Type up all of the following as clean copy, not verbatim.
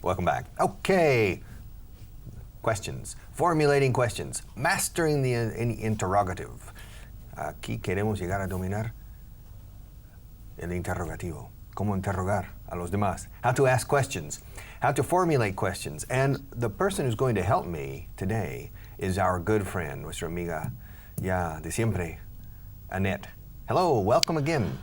Welcome back. Okay. Questions. Formulating questions. Mastering the interrogative. Aquí queremos llegar a dominar el interrogativo. Cómo interrogar a los demás. How to ask questions. How to formulate questions. And the person who's going to help me today is our good friend, nuestra amiga ya de siempre, Annette. Hello, welcome again.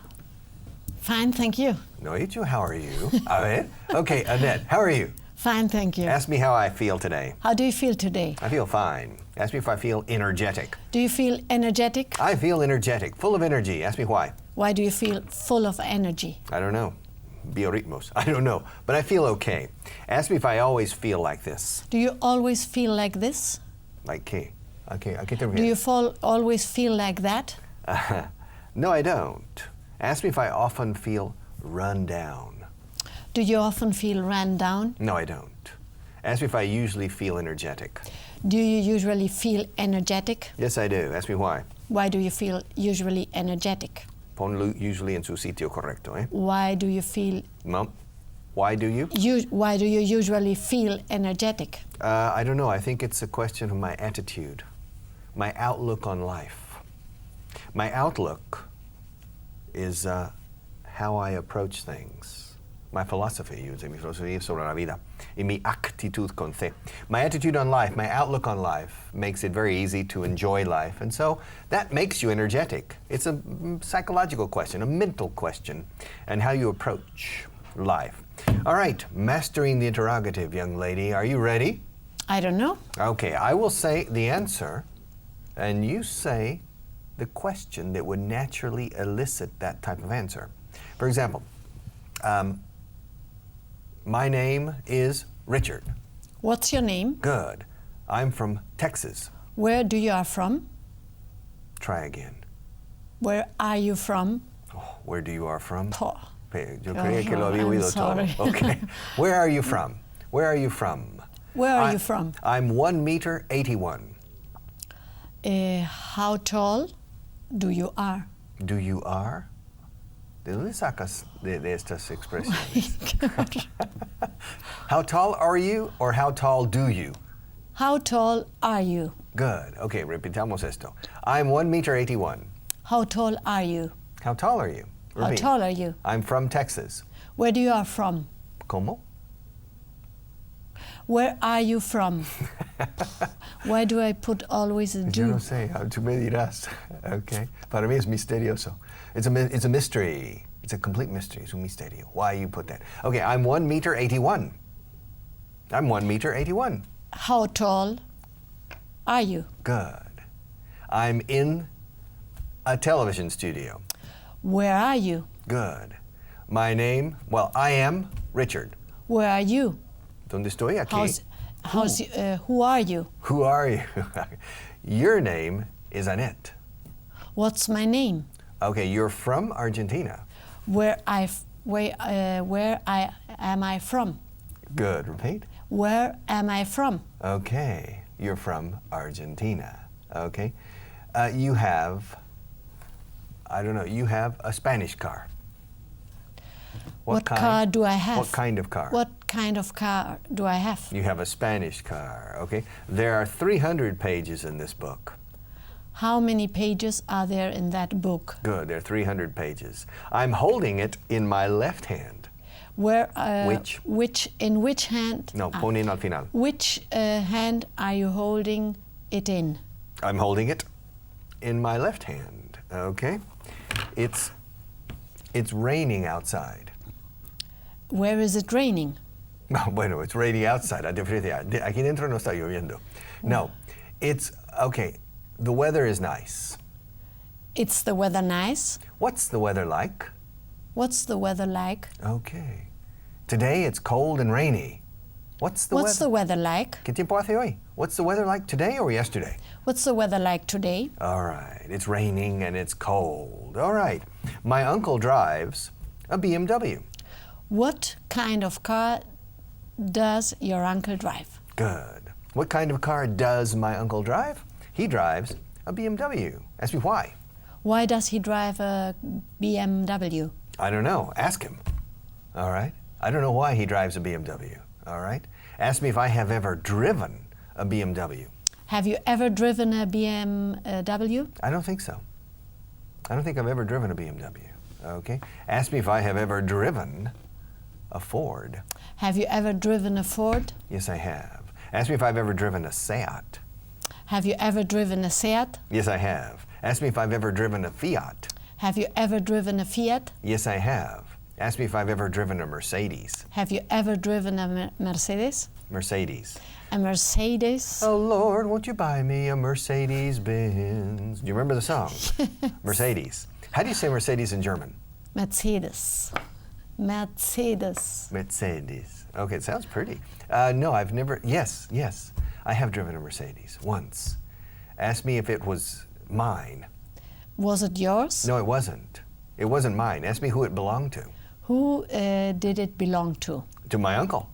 Fine, thank you. Noicho, how are you? A ver. Okay, Annette, how are you? Fine, thank you. Ask me how I feel today. How do you feel today? I feel fine. Ask me if I feel energetic. Do you feel energetic? I feel energetic, full of energy. Ask me why. Why do you feel full of energy? I don't know. Biorritmos. I don't know. But I feel okay. Ask me if I always feel like this. Do you always feel like this? Like qué? Okay, I can't Do you always feel like that? No, I don't. Ask me if I often feel run down. Do you often feel run down? No, I don't. Ask me if I usually feel energetic. Do you usually feel energetic? Yes, I do. Ask me why. Why do you feel usually energetic? Ponlo usually en su sitio correcto, eh? Why do you feel... No. Why do you? Why do you usually feel energetic? I don't know. I think it's a question of my attitude, my outlook on life. My outlook is how I approach things. My philosophy, mi filosofía sobre la vida, y mi actitud con C. My attitude on life, my outlook on life makes it very easy to enjoy life, and so that makes you energetic. It's a psychological question, a mental question, and how you approach life. All right, mastering the interrogative, young lady. Are you ready? I don't know. Okay, I will say the answer, and you say the question that would naturally elicit that type of answer. For example, my name is Richard. What's your name? Good. I'm from Texas. Where do you are from? Try again. Where are you from? Oh, where do you are from? Yo creía que lo había oído todo. Okay. Where are you from? Where are you from? Where are you from? I'm 1 meter 81. How tall do you are? Do you are? ¿De dónde sacas de estas expresiones? How tall are you or how tall do you? How tall are you? Good. Okay, repitamos esto. I'm 1 meter 81. How tall are you? How tall are you? Repeat. How tall are you? I'm from Texas. Where do you are from? ¿Cómo? Where are you from? Why do I put always a do? Yo no sé, tú me dirás. Okay. Para mí es misterioso. It's a mystery. It's a complete mystery. Es un misterio. Why you put that? Okay, I'm 1 meter 81. I'm 1 meter 81. How tall are you? Good. I'm in a television studio. Where are you? Good. My name, well, I am Richard. Where are you? ¿Dónde estoy? Aquí. Who are you? Who are you? Your name is Annette. What's my name? Okay, you're from Argentina. Where am I from? Good. Repeat. Where am I from? Okay, you're from Argentina. Okay. You have, I don't know, you have a Spanish car. What car do I have? What kind of car? What kind of car do I have? You have a Spanish car, okay? There are 300 pages in this book. How many pages are there in that book? Good, there are 300 pages. I'm holding it in my left hand. Where? In which hand? No, pon in al final. Which hand are you holding it in? I'm holding it in my left hand, okay? It's raining outside. Where is it raining? Bueno, it's raining outside. Aquí dentro no está lloviendo. No, it's, okay, the weather is nice. It's the weather nice? What's the weather like? What's the weather like? Okay. Today it's cold and rainy. What's the weather like? ¿Qué tiempo hace hoy? What's the weather like today or yesterday? What's the weather like today? All right, it's raining and it's cold. All right, my uncle drives a BMW. What kind of car does your uncle drive? Good. What kind of car does my uncle drive? He drives a BMW. Ask me why. Why does he drive a BMW? I don't know. Ask him. All right. I don't know why he drives a BMW. All right? Ask me if I have ever driven a BMW. Have you ever driven a BMW? I don't think so. I don't think I've ever driven a BMW. Okay? Ask me if I have ever driven a Ford. Have you ever driven a Ford? Yes, I have. Ask me if I've ever driven a Seat. Have you ever driven a Seat? Yes, I have. Ask me if I've ever driven a Fiat. Have you ever driven a Fiat? Yes, I have. Ask me if I've ever driven a Mercedes. Have you ever driven a Mercedes? Mercedes. A Mercedes? Oh, Lord, won't you buy me a Mercedes-Benz? Do you remember the song? Mercedes. How do you say Mercedes in German? Mercedes. Mercedes. Mercedes. Okay, it sounds pretty. No, I've never, yes, I have driven a Mercedes once. Ask me if it was mine. Was it yours? No, it wasn't. It wasn't mine. Ask me who it belonged to. Who did it belong to? To my uncle,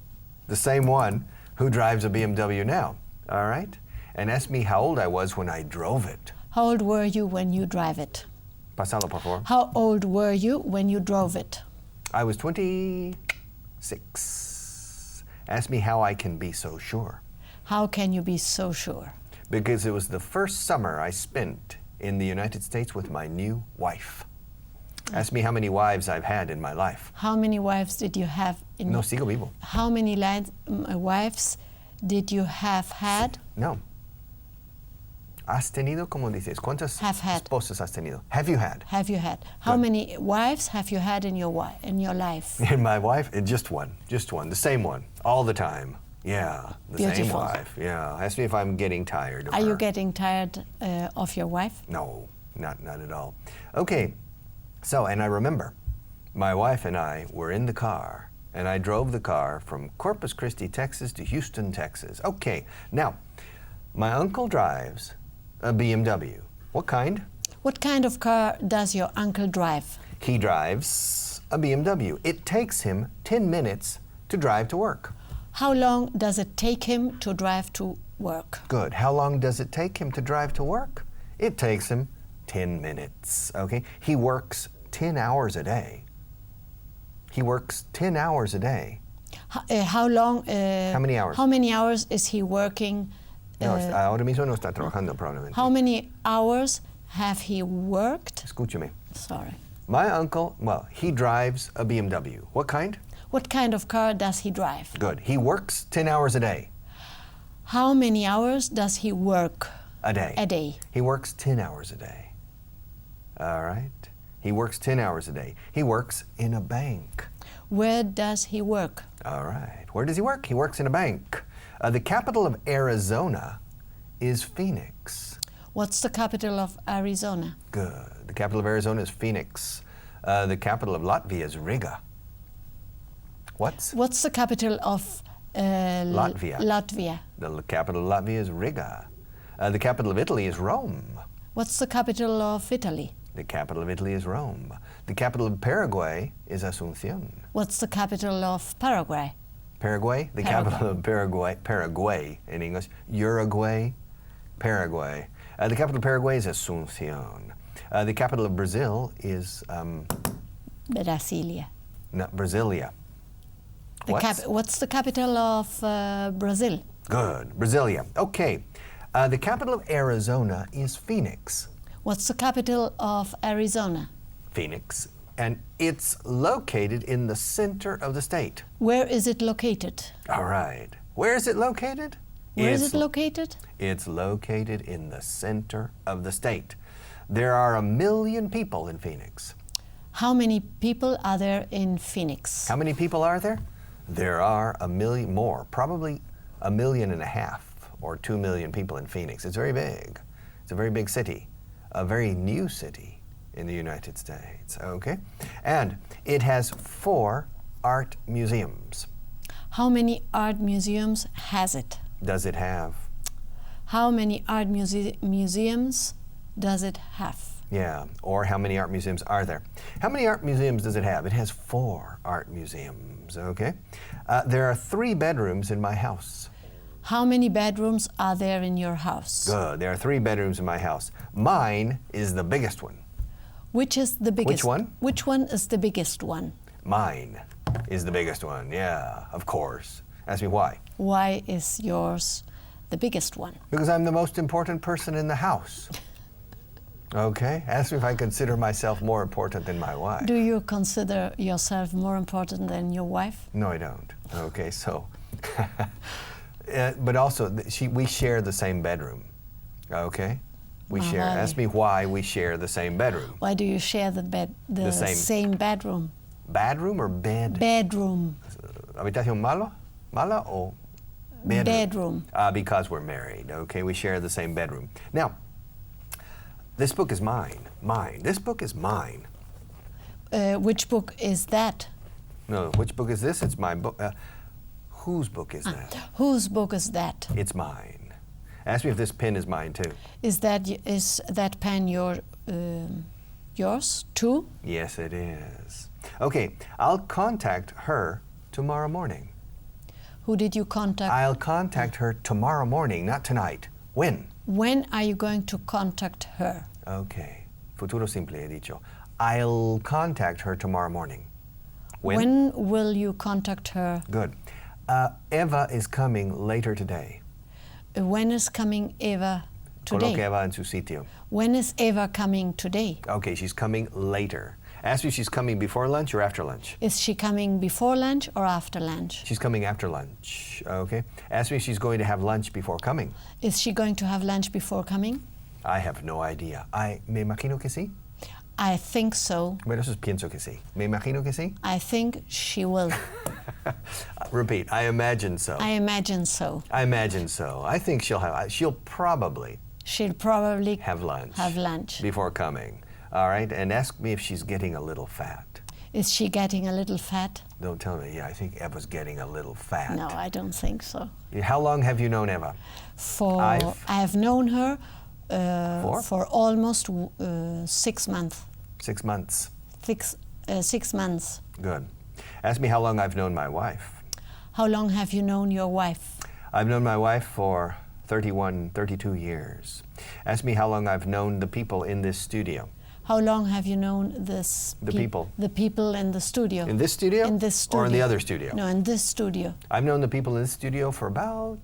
the same one who drives a BMW now, all right? And ask me how old I was when I drove it. How old were you when you drive it? Pasalo, por favor. How old were you when you drove it? I was 26. Ask me how I can be so sure. How can you be so sure? Because it was the first summer I spent in the United States with my new wife. Ask me how many wives I've had in my life. How many wives did you have in No, sigo vivo. How many wives did you have had? No. ¿Has tenido? ¿Cómo dices? ¿Cuántas Have had. esposas has tenido? Have you had? Have you had? How Good. many wives have you had in your life? And my wife, just one, the same one, all the time. Yeah, the same Beautiful. wife. Yeah. Ask me if I'm getting tired of her. Are you getting tired of your wife? No, not at all. Okay, so, and I remember, my wife and I were in the car, and I drove the car from Corpus Christi, Texas to Houston, Texas. Okay, now, my uncle drives a BMW. What kind? What kind of car does your uncle drive? He drives a BMW. It takes him 10 minutes to drive to work. How long does it take him to drive to work? Good. How long does it take him to drive to work? It takes him 10 minutes, okay? He works 10 hours a day. He works 10 hours a day. How long? How many hours? How many hours is he working? No, ahora mismo no está trabajando probablemente. How many hours have he worked? Escúchame. Sorry. My uncle, well, he drives a BMW. What kind? What kind of car does he drive? Good. He works 10 hours a day. How many hours does he work A day. a day? He works 10 hours a day. All right. He works 10 hours a day. He works in a bank. Where does he work? All right. Where does he work? He works in a bank. The capital of Arizona is Phoenix. What's the capital of Arizona? Good. The capital of Arizona is Phoenix. The capital of Latvia is Riga. What's the capital of Latvia. Latvia? The capital of Latvia is Riga. The capital of Italy is Rome. What's the capital of Italy? The capital of Italy is Rome. The capital of Paraguay is Asunción. What's the capital of Paraguay? Paraguay? The capital of Paraguay in English. Uruguay, Paraguay. The capital of Paraguay is Asunción. The capital of Brazil is Brasilia. no, Brasilia. What's the capital of Brazil? Good. Brasilia. Okay. The capital of Arizona is Phoenix. What's the capital of Arizona? Phoenix. And it's located in the center of the state. Where is it located? All right. Where is it located? Where is it located? It's located in the center of the state. There are 1 million people in Phoenix. How many people are there in Phoenix? How many people are there? There are 1 million more, probably 1.5 million or 2 million people in Phoenix. It's very big. It's a very big city, a very new city in the United States, okay? And it has 4 art museums. How many art museums has it? Does it have? How many art museums does it have? Yeah, or how many art museums are there? How many art museums does it have? It has 4 art museums, okay? There are 3 bedrooms in my house. How many bedrooms are there in your house? Good, there are 3 bedrooms in my house. Mine is the biggest one. Which is the biggest? Which one? Which one is the biggest one? Mine is the biggest one, yeah, of course. Ask me why. Why is yours the biggest one? Because I'm the most important person in the house. Okay? Ask me if I consider myself more important than my wife. Do you consider yourself more important than your wife? No, I don't. Okay, so... but also, we share the same bedroom. Okay? We share. Vale. Ask me why we share the same bedroom. Why do you share the same bedroom? Bedroom or bed? Bedroom. Habitación mala o bedroom? Bedroom. Because we're married, okay? We share the same bedroom. Now, this book is mine. Mine. This book is mine. Which book is that? No, which book is this? It's my book. Whose book is that? Whose book is that? It's mine. Ask me if this pen is mine too. Is that pen yours too? Yes, it is. Okay, I'll contact her tomorrow morning. Who did you contact? I'll contact her tomorrow morning, not tonight. When? When are you going to contact her? Okay. Futuro simple, he dicho. I'll contact her tomorrow morning. When will you contact her? Good. Eva is coming later today. When is coming Eva today? Coloque Eva en su sitio. When is Eva coming today? Okay, she's coming later. Ask me if she's coming before lunch or after lunch. Is she coming before lunch or after lunch? She's coming after lunch, okay? Ask me if she's going to have lunch before coming. Is she going to have lunch before coming? I have no idea. Me imagino que sí. I think so. Bueno, eso pienso que sí. Me imagino que sí. I think she will. Repeat, I imagine so. I imagine so. I imagine so. I think she'll probably have lunch. Before coming. All right, and ask me if she's getting a little fat. Is she getting a little fat? Don't tell me. Yeah, I think Eva's getting a little fat. No, I don't think so. How long have you known Eva? I have known her for almost 6 months. 6 months. 6 months. Good. Ask me how long I've known my wife. How long have you known your wife? I've known my wife for 32 years. Ask me how long I've known the people in this studio. How long have you known the people? The people in the studio. In this studio? In this studio. Or in the other studio? No, in this studio. I've known the people in this studio for about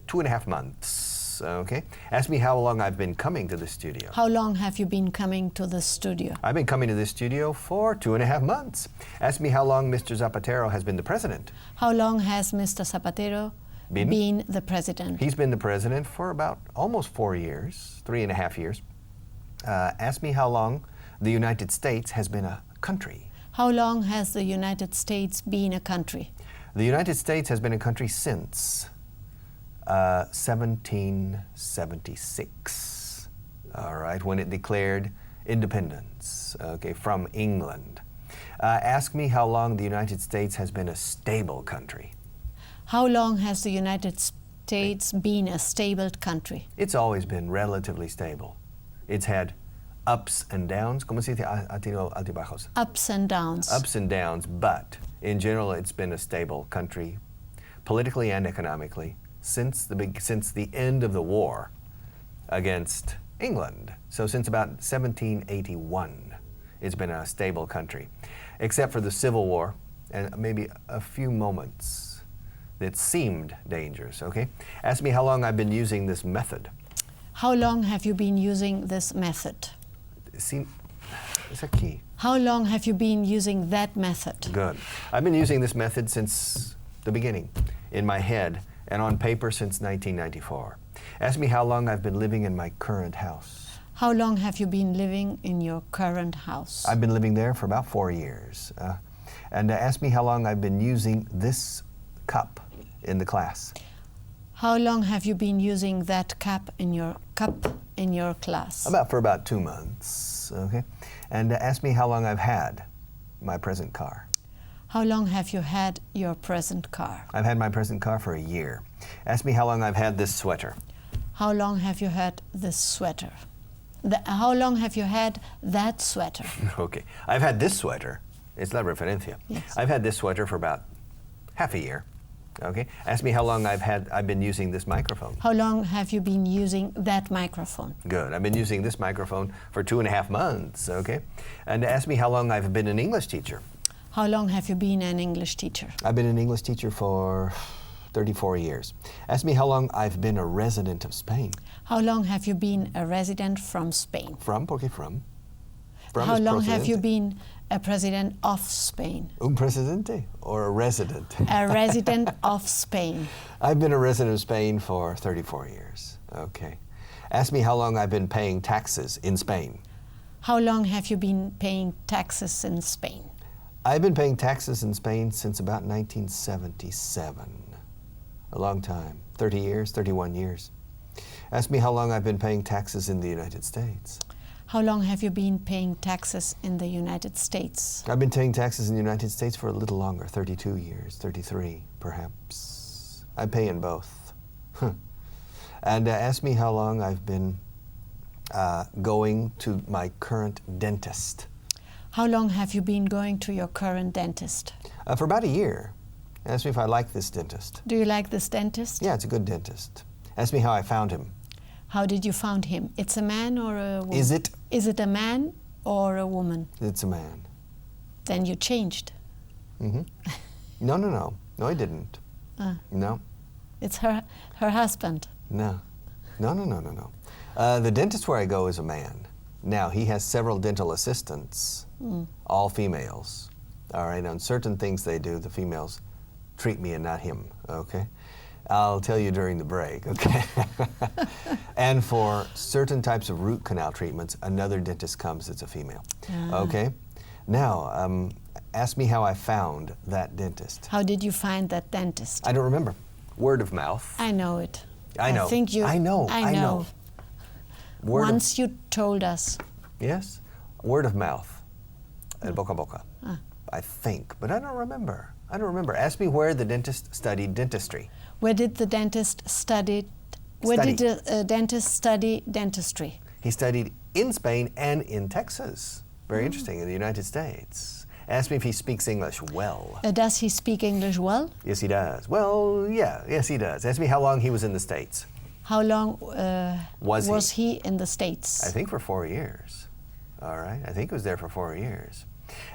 2.5 months. Okay. Ask me how long I've been coming to the studio. How long have you been coming to the studio? I've been coming to this studio for 2.5 months. Ask me how long Mr. Zapatero has been the president. How long has Mr. Zapatero been the president? He's been the president for about almost 4 years, 3.5 years. Ask me how long the United States has been a country. How long has the United States been a country? The United States has been a country since 1776, all right, when it declared independence, okay, from England. Ask me how long the United States has been a stable country. How long has the United States been a stable country? It's always been relatively stable. It's had ups and downs. ¿Cómo se dice? Altibajos. Ups and downs. Ups and downs, but in general it's been a stable country, politically and economically, since the end of the war against England. So since about 1781, it's been a stable country, except for the Civil War and maybe a few moments that seemed dangerous, okay? Ask me how long I've been using this method. How long have you been using this method? See, it's a key. How long have you been using that method? Good. I've been using this method since the beginning, in my head and on paper since 1994. Ask me how long I've been living in my current house. How long have you been living in your current house? I've been living there for about 4 years. And ask me how long I've been using this cup in the class. How long have you been using that cup in your class? For about 2 months, okay? And ask me how long I've had my present car. How long have you had your present car? I've had my present car for a year. Ask me how long I've had this sweater. How long have you had this sweater? How long have you had that sweater? Okay, I've had this sweater. It's la referencia. Yes. I've had this sweater for about half a year. Okay. Ask me how long I've been using this microphone. How long have you been using that microphone? Good. I've been using this microphone for 2.5 months. Okay. And ask me how long I've been an English teacher. How long have you been an English teacher? I've been an English teacher for 34 years. Ask me how long I've been a resident of Spain. How long have you been a resident from Spain? From, porque from. From How is long have you procedente. been a president of Spain? Un presidente or a resident? A resident of Spain. I've been a resident of Spain for 34 years. Okay. Ask me how long I've been paying taxes in Spain. How long have you been paying taxes in Spain? I've been paying taxes in Spain since about 1977. A long time. 30 years, 31 years. Ask me how long I've been paying taxes in the United States. How long have you been paying taxes in the United States? I've been paying taxes in the United States for a little longer, 32 years, 33 perhaps. I pay in both. And ask me how long I've been going to my current dentist. How long have you been going to your current dentist? For about a year. Ask me if I like this dentist. Do you like this dentist? Yeah, it's a good dentist. Ask me how I found him. How did you find him? It's a man or a woman? Is it? Is it a man or a woman? It's a man. Then you changed. Mm-hmm. No, no, no. No, I didn't. No. It's her husband. No. No, no, no, no, no. The dentist where I go is a man. Now, he has several dental assistants, all females. All right, on certain things they do, the females treat me and not him, okay? I'll tell you during the break, okay? And for certain types of root canal treatments, another dentist comes that's a female, okay? Now, ask me how I found that dentist. How did you find that dentist? I don't remember. Word of mouth. I know it. I know. I think you. I know. I know. Word Once you told us. Yes, word of mouth. Boca a boca. I think, but I don't remember. I don't remember. Ask me where the dentist studied dentistry. Where did the dentist study? Where did the dentist study dentistry? He studied in Spain and in Texas. Very interesting, in the United States. Ask me if he speaks English well. Does he speak English well? Yes, he does. Well, yeah, yes, he does. Ask me how long he was in the States. How long was he in the States? I think for 4 years. All right, I think he was there for 4 years.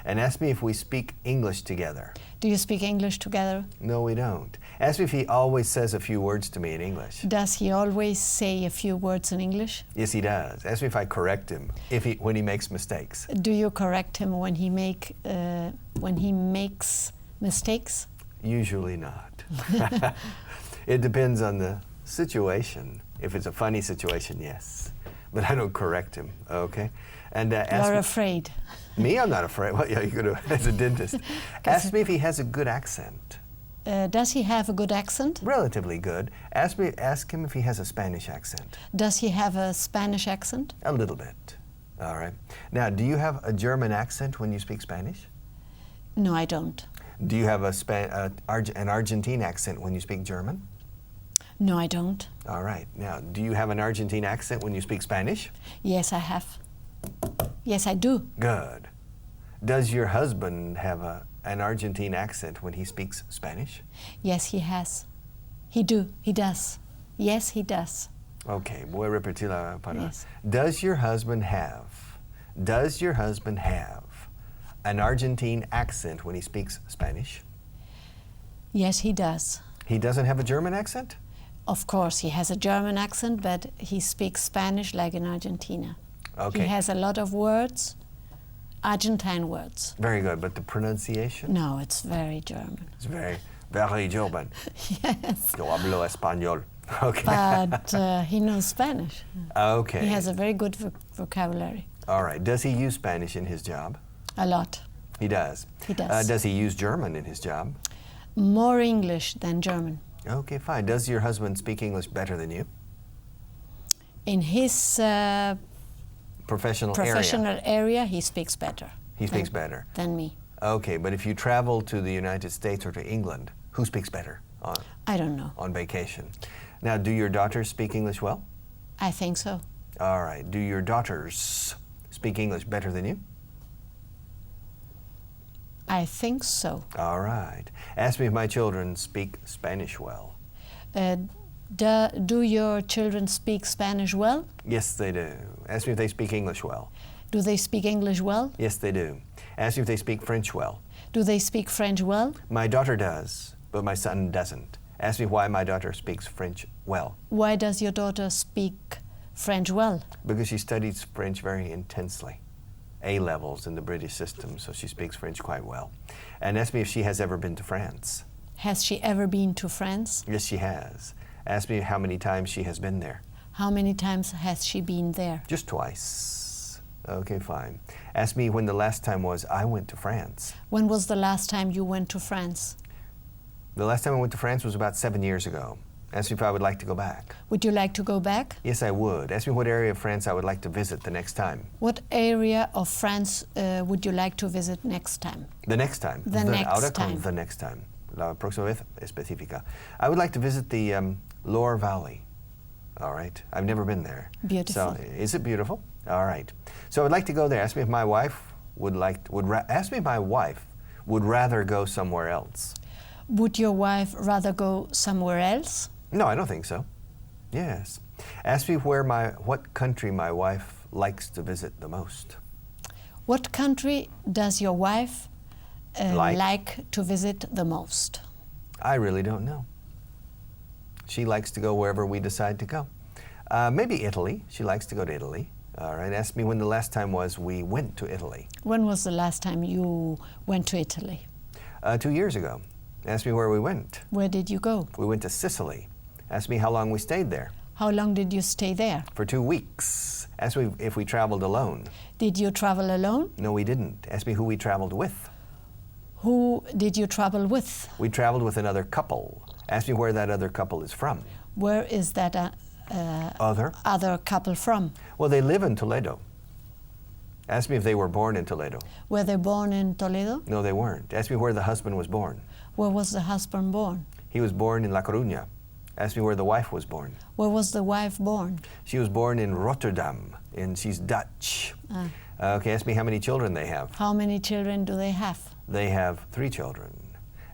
And ask me if we speak English together. Do you speak English together? No, we don't. Ask me if he always says a few words to me in English. Does he always say a few words in English? Yes, he does. Ask me if I correct him when he makes mistakes. Do you correct him when he makes mistakes? Usually not. It depends on the situation. If it's a funny situation, yes. But I don't correct him, okay? And You're afraid. Me? I'm not afraid. Well, yeah, you could have, as a dentist. Ask me if he has a good accent. Does he have a good accent? Relatively good. Ask him if he has a Spanish accent. Does he have a Spanish accent? A little bit. All right. Now, do you have a German accent when you speak Spanish? No, I don't. Do you have an Argentine accent when you speak German? No, I don't. All right. Now, do you have an Argentine accent when you speak Spanish? Yes, I have. Yes, I do. Good. Does your husband have an Argentine accent when he speaks Spanish? Yes, he has. He does. Yes, he does. Okay, voy a repetir la palabra. Yes. Does your husband have an Argentine accent when he speaks Spanish? Yes, he does. He doesn't have a German accent? Of course, he has a German accent, but he speaks Spanish like in Argentina. Okay. He has a lot of words, Argentine words. Very good, but the pronunciation? No, it's very German. It's very, very German. Yes. Yo hablo español. Okay. But he knows Spanish. Okay. He has a very good vocabulary. All right. Does he use Spanish in his job? A lot. He does. He does. Does he use German in his job? More English than German. Okay, fine. Does your husband speak English better than you? In his Professional area, he speaks better. He speaks better than me. Okay, but if you travel to the United States or to England, who speaks better I don't know. on vacation? Now, do your daughters speak English well? I think so. All right. Do your daughters speak English better than you? I think so. All right. Ask me if my children speak Spanish well. Do your children speak Spanish well? Yes, they do. Ask me if they speak English well. Do they speak English well? Yes, they do. Ask me if they speak French well. Do they speak French well? My daughter does, but my son doesn't. Ask me why my daughter speaks French well. Why does your daughter speak French well? Because she studies French very intensely. A levels in the British system, so she speaks French quite well. And ask me if she has ever been to France. Has she ever been to France? Yes, she has. Ask me how many times she has been there. How many times has she been there? Just twice. Okay, fine. Ask me when the last time was I went to France. When was the last time you went to France? The last time I went to France was about 7 years ago. Ask me if I would like to go back. Would you like to go back? Yes, I would. Ask me what area of France I would like to visit the next time. What area of France would you like to visit next time? The next time. The next ahora time. con the next time. La próxima vez específica. I would like to visit the Loire Valley. All right. I've never been there. Beautiful. So, is it beautiful? All right. So I would like to go there. Ask me if my wife ask me if my wife would rather go somewhere else. Would your wife rather go somewhere else? No, I don't think so. Yes. Ask me what country my wife likes to visit the most. What country does your wife Like? like to visit the most? I really don't know. She likes to go wherever we decide to go. Maybe Italy. She likes to go to Italy. All right. Ask me when the last time was we went to Italy. When was the last time you went to Italy? 2 years ago. Ask me where we went. Where did you go? We went to Sicily. Ask me how long we stayed there. How long did you stay there? For 2 weeks. Ask me if we traveled alone. Did you travel alone? No, we didn't. Ask me who we traveled with. Who did you travel with? We traveled with another couple. Ask me where that other couple is from. Where is that other couple from? Well, they live in Toledo. Ask me if they were born in Toledo. Were they born in Toledo? No, they weren't. Ask me where the husband was born. Where was the husband born? He was born in La Coruña. Ask me where the wife was born. Where was the wife born? She was born in Rotterdam, and she's Dutch. Okay, ask me how many children they have. How many children do they have? They have 3 children.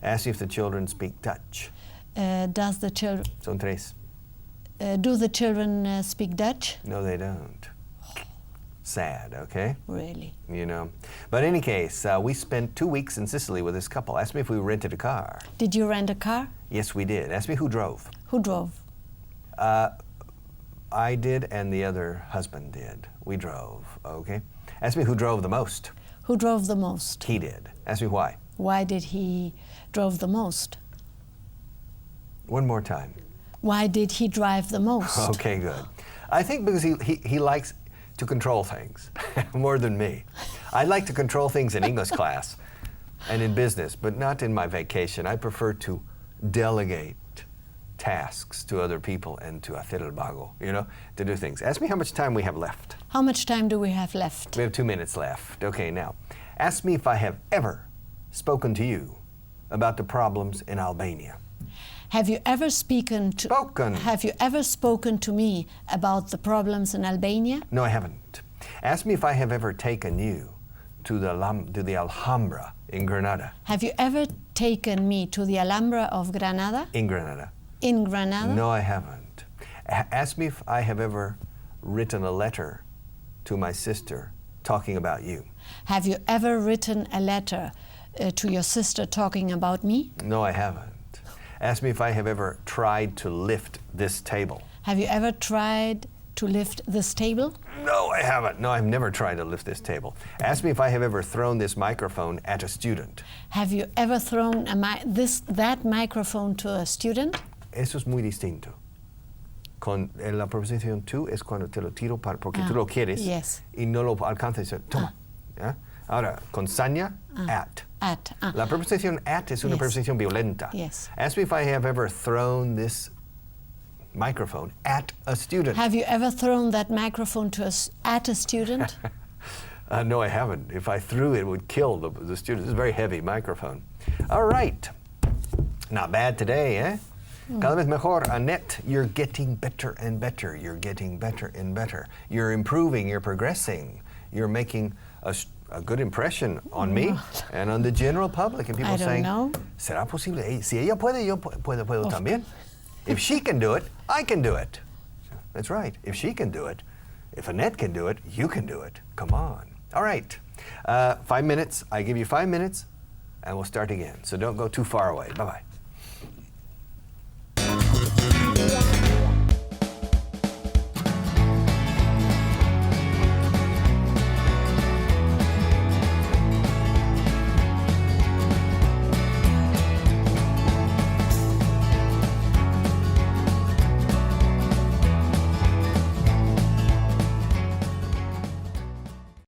Ask me if the children speak Dutch. Does the children Son 3. do the children speak Dutch? No, they don't. Sad, okay? Really? You know. But in any case, we spent 2 weeks in Sicily with this couple. Ask me if we rented a car. Did you rent a car? Yes, we did. Ask me who drove. Who drove? I did and the other husband did. We drove, okay? Ask me who drove the most. Who drove the most? He did. Ask me why. Why did he drove the most? One more time. Why did he drive the most? Okay, good. I think because he likes to control things more than me. I like to control things in English class and in business, but not in my vacation. I prefer to delegate tasks to other people and to hacer el vago, to do things. Ask me how much time we have left. How much time do we have left? We have 2 minutes left. Okay, now, ask me if I have ever spoken to you about the problems in Albania. Have you ever Have you ever spoken to me about the problems in Albania? No, I haven't. Ask me if I have ever taken you to the Alhambra in Granada. Have you ever taken me to the Alhambra of Granada? In Granada. In Granada? No, I haven't. Ask me if I have ever written a letter to my sister talking about you. Have you ever written a letter to your sister talking about me? No, I haven't. Ask me if I have ever tried to lift this table. Have you ever tried to lift this table? No, I haven't. No, I've never tried to lift this table. Ask me if I have ever thrown this microphone at a student. Have you ever thrown that microphone to a student? Eso es muy distinto. La preposición to es cuando te lo tiro porque tú lo quieres y no lo alcanzas y dices, toma. Ahora, con saña, at. La preposición at es una preposición violenta. Yes. Ask me if I have ever thrown this microphone at a student. Have you ever thrown that microphone at a student? No, I haven't. If I threw it, it would kill the student. It's a very heavy microphone. All right. Not bad today, eh? Cada vez mejor. Annette, you're getting better and better. You're getting better and better. You're improving. You're progressing. You're making a good impression on me and on the general public. And people saying, ¿será posible? Si ella puede, yo puedo también. If she can do it, I can do it. That's right. If she can do it, if Annette can do it, you can do it. Come on. All right. 5 minutes. I give you 5 minutes, and we'll start again. So don't go too far away. Bye-bye.